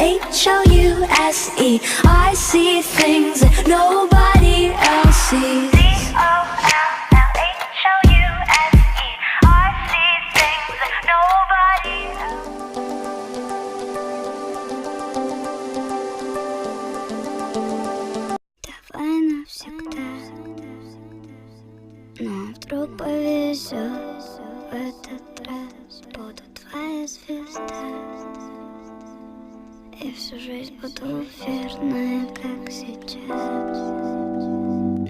C-O-M-L-H-O-U-S-E. I see things that nobody else sees. C-O-M-L-H-O-U-S-E. I see things that nobody else. Давай навсегда, но вдруг повезет, в этот раз буду твоя звезда. И всю жизнь буду верная, как сейчас.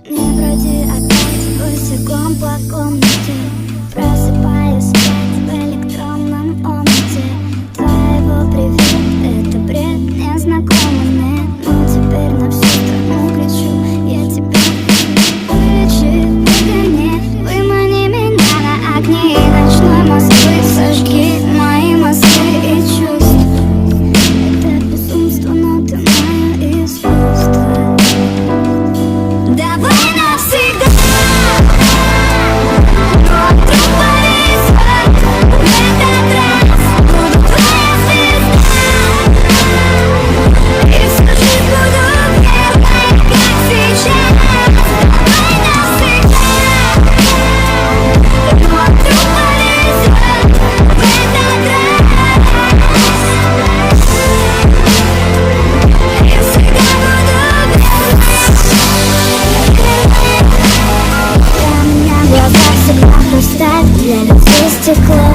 Не броди опять босиком по комнате, просыпаясь опять в электронном омуте. Твоего привет, это бред незнакомый, но теперь на всю страну кричу: я тебя вылечи, выгони, вымани меня на огни ночной Москвы, сожги мои мосты и чувства. Это безумство, но ты мое искусство. Давай навсегда, но вдруг повезет, в этот раз буду твоя звезда. И всю жизнь буду верной, как сейчас. Давай навсегда, но вдруг повезет, в этот раз. И всегда буду верной. Для меня глаза всегда хрусталь, для людей стекло.